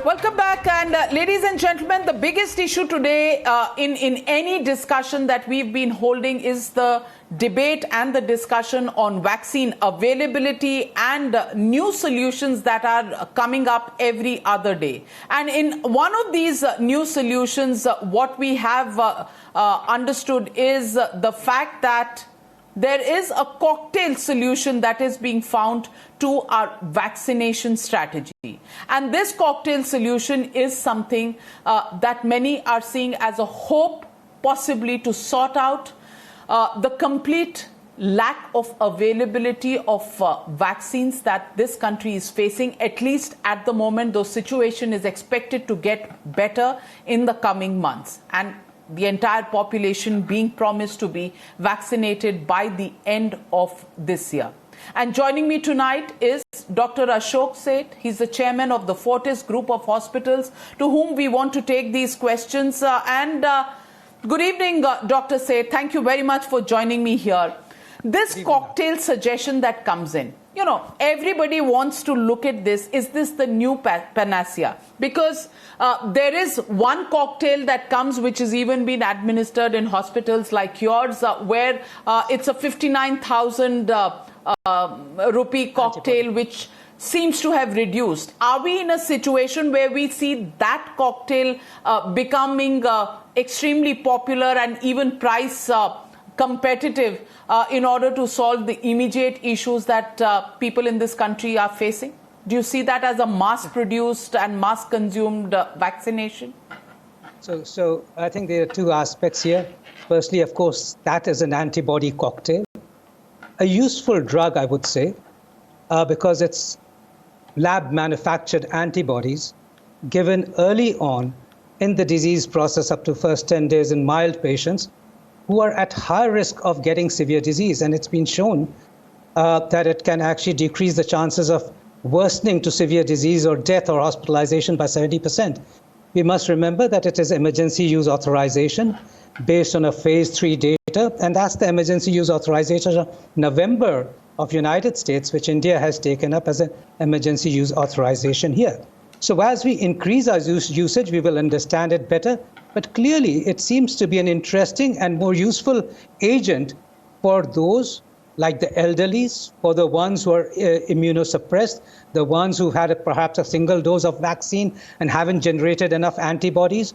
Welcome back, and ladies and gentlemen, the biggest issue today in any discussion that we've been holding is the debate and the discussion on vaccine availability and new solutions that are coming up every other day. And in one of these new solutions, what we have understood is the fact that there is a cocktail solution that is being found to our vaccination strategy. And this cocktail solution is something that many are seeing as a hope, possibly to sort out the complete lack of availability of vaccines that this country is facing. At least at the moment, the situation is expected to get better in the coming months, and the entire population being promised to be vaccinated by the end of this year. And joining me tonight is Dr. Ashok Seth. He's the chairman of the Fortis group of hospitals, to whom we want to take these questions. Good evening, Dr. Seth. Thank you very much for joining me here. This cocktail suggestion that comes in, you know, everybody wants to look at this. Is this the new panacea? Because there is one cocktail that comes, which has even been administered in hospitals like yours, where it's a 59,000 rupee cocktail, which seems to have reduced. Are we in a situation where we see that cocktail becoming extremely popular and even price competitive in order to solve the immediate issues that people in this country are facing? Do you see that as a mass-produced and mass-consumed vaccination? So I think there are two aspects here. Firstly, of course, that is an antibody cocktail. A useful drug, I would say, because it's lab-manufactured antibodies given early on in the disease process up to first 10 days in mild patients who are at high risk of getting severe disease. And it's been shown that it can actually decrease the chances of worsening to severe disease or death or hospitalization by 70%. We must remember that it is emergency use authorization based on a phase 3 data, and that's the emergency use authorization of November of United States, which India has taken up as an emergency use authorization here. So as we increase our usage, we will understand it better. But clearly, it seems to be an interesting and more useful agent for those like the elderlies, for the ones who are immunosuppressed, the ones who had perhaps a single dose of vaccine and haven't generated enough antibodies,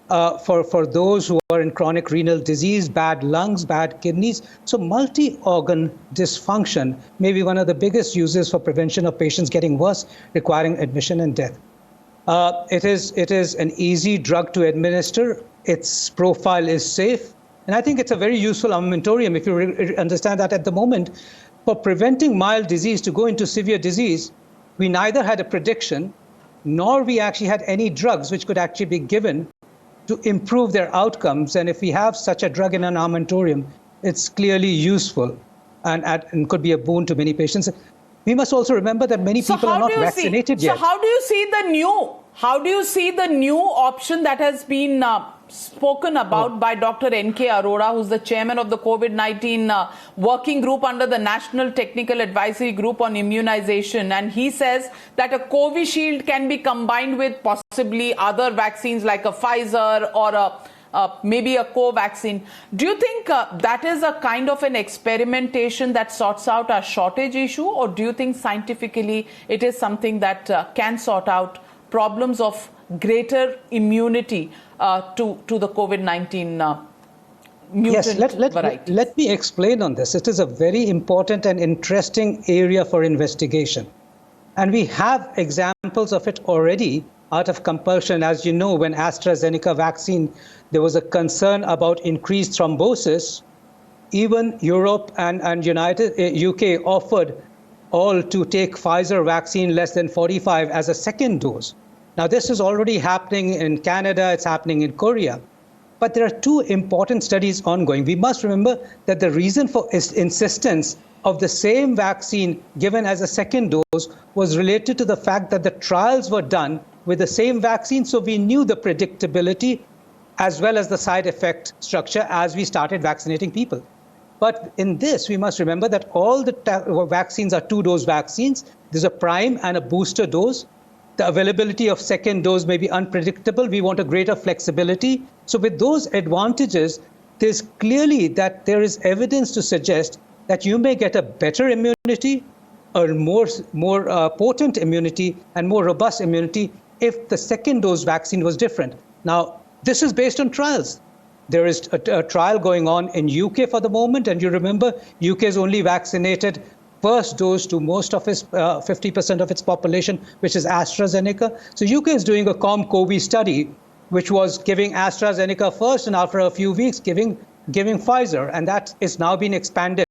for those who are in chronic renal disease, bad lungs, bad kidneys. So multi-organ dysfunction may be one of the biggest uses for prevention of patients getting worse, requiring admission and death. It is an easy drug to administer. Its profile is safe. And I think it's a very useful armamentarium, if you understand that at the moment. For preventing mild disease to go into severe disease, we neither had a prediction, nor we actually had any drugs which could actually be given to improve their outcomes. And if we have such a drug in an armamentarium, it's clearly useful and could be a boon to many patients. We must also remember that many people are not vaccinated yet. So how do you see the new option that has been spoken about by Dr. N.K. Arora, who's the chairman of the COVID-19 working group under the National Technical Advisory Group on Immunization? And he says that a Covishield can be combined with possibly other vaccines like a Pfizer or maybe a Covaxin. Do you think that is a kind of an experimentation that sorts out a shortage issue, or do you think scientifically it is something that can sort out problems of greater immunity to the COVID-19 mutant variety? Let me explain on this. It is a very important and interesting area for investigation. And we have examples of it already out of compulsion. As you know, when AstraZeneca vaccine, there was a concern about increased thrombosis. Even Europe and UK offered all to take Pfizer vaccine less than 45 as a second dose. Now, this is already happening in Canada, it's happening in Korea. But there are two important studies ongoing. We must remember that the reason for insistence of the same vaccine given as a second dose was related to the fact that the trials were done with the same vaccine, so we knew the predictability as well as the side effect structure as we started vaccinating people. But in this, we must remember that all the vaccines are two-dose vaccines. There's a prime and a booster dose. The availability of second dose may be unpredictable. We want a greater flexibility. So with those advantages, there's clearly that there is evidence to suggest that you may get a better immunity, a more potent immunity, and more robust immunity if the second dose vaccine was different. Now, this is based on trials. There is a trial going on in UK for the moment, and you remember UK has only vaccinated first dose to most of its 50% of its population, which is AstraZeneca. So UK is doing a COM-COVID study, which was giving AstraZeneca first, and after a few weeks giving Pfizer, and that is now being expanded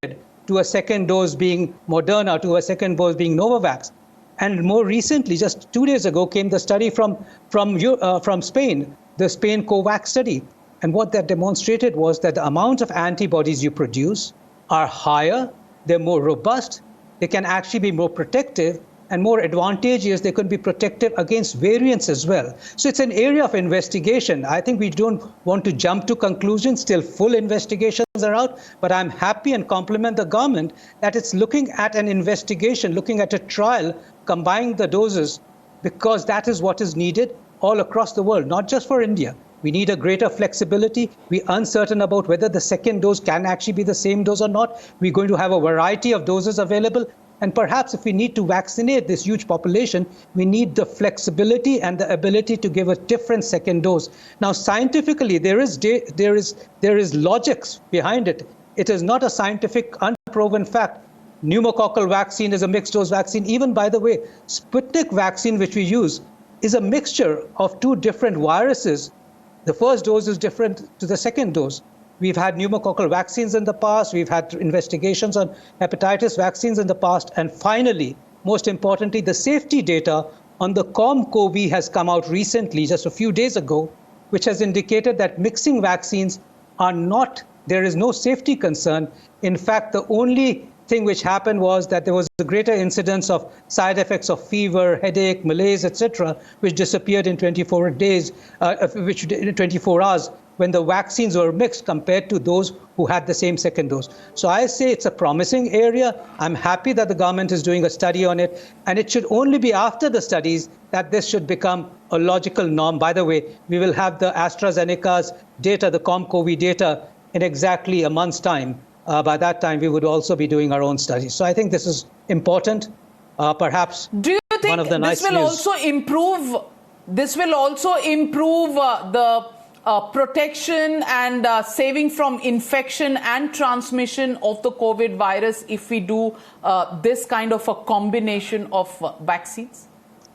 to a second dose being Moderna, to a second dose being Novavax. And more recently, just 2 days ago, came the study from Spain, the Spain COVAX study. And what that demonstrated was that the amount of antibodies you produce are higher, they're more robust, they can actually be more protective, and more advantageous, they could be protective against variants as well. So it's an area of investigation. I think we don't want to jump to conclusions till full investigations are out, but I'm happy and compliment the government that it's looking at an investigation, looking at a trial, combining the doses, because that is what is needed all across the world, not just for India. We need a greater flexibility. We're uncertain about whether the second dose can actually be the same dose or not. We're going to have a variety of doses available. And perhaps if we need to vaccinate this huge population, we need the flexibility and the ability to give a different second dose. Now, scientifically, there is logics behind it. It is not a scientific, unproven fact. Pneumococcal vaccine is a mixed dose vaccine. Even, by the way, Sputnik vaccine, which we use, is a mixture of two different viruses. The first dose is different to the second dose. We've had pneumococcal vaccines in the past. We've had investigations on hepatitis vaccines in the past. And finally, most importantly, the safety data on the COM-COVID has come out recently, just a few days ago, which has indicated that mixing vaccines are not, there is no safety concern. In fact, the only thing which happened was that there was a greater incidence of side effects of fever, headache, malaise, etc., which disappeared in 24 days, 24 hours when the vaccines were mixed compared to those who had the same second dose. So I say it's a promising area. I'm happy that the government is doing a study on it, and it should only be after the studies that this should become a logical norm. By the way, we will have the AstraZeneca's data, the COM-COVID data, in exactly a month's time. By that time, we would also be doing our own studies. So I think this is important. Perhaps do you think one of the nice this will also improve? This will also improve the protection and saving from infection and transmission of the COVID virus if we do this kind of a combination of vaccines?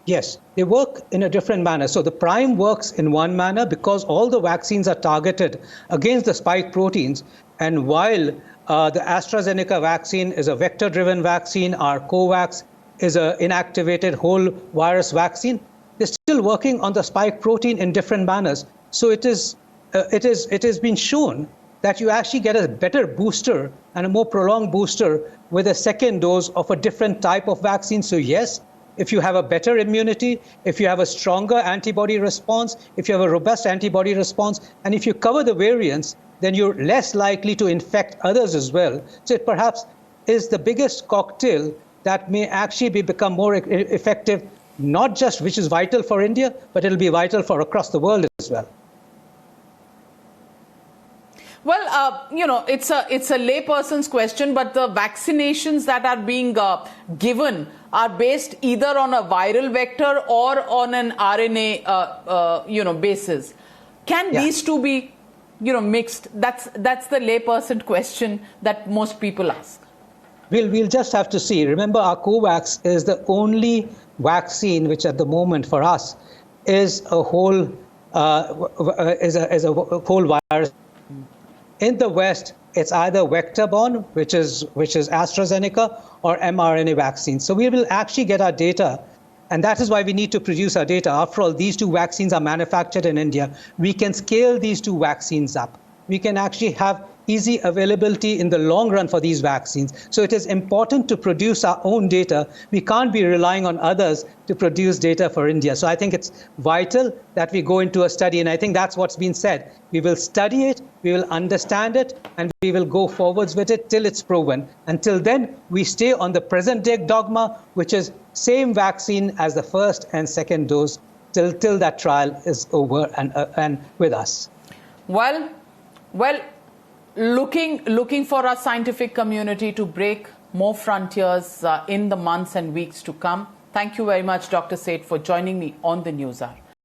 Yes, they work in a different manner. So the prime works in one manner because all the vaccines are targeted against the spike proteins. And while the AstraZeneca vaccine is a vector-driven vaccine, our COVAX is an inactivated whole virus vaccine, they're still working on the spike protein in different manners. So it has been shown that you actually get a better booster and a more prolonged booster with a second dose of a different type of vaccine. So yes, if you have a better immunity, if you have a stronger antibody response, if you have a robust antibody response, and if you cover the variants, then you're less likely to infect others as well. So it perhaps is the biggest cocktail that may actually become more effective, not just which is vital for India, but it'll be vital for across the world as well. Well, it's a layperson's question, but the vaccinations that are being given are based either on a viral vector or on an RNA, basis. Can these two be, mixed? That's the layperson question that most people ask. We'll just have to see. Remember, our COVAX is the only vaccine which, at the moment, for us, is a whole whole virus. In the West, it's either vector-borne, which is AstraZeneca, or mRNA vaccines. So we will actually get our data, and that is why we need to produce our data. After all, these two vaccines are manufactured in India. We can scale these two vaccines up. We can actually have easy availability in the long run for these vaccines. So it is important to produce our own data. We can't be relying on others to produce data for India. So I think it's vital that we go into a study, and I think that's what's been said. We will study it, we will understand it, and we will go forwards with it till it's proven. Until then, we stay on the present day dogma, which is same vaccine as the first and second dose till that trial is over and with us. Well, looking for our scientific community to break more frontiers in the months and weeks to come. Thank you very much, Dr. Seth, for joining me on the News Hour.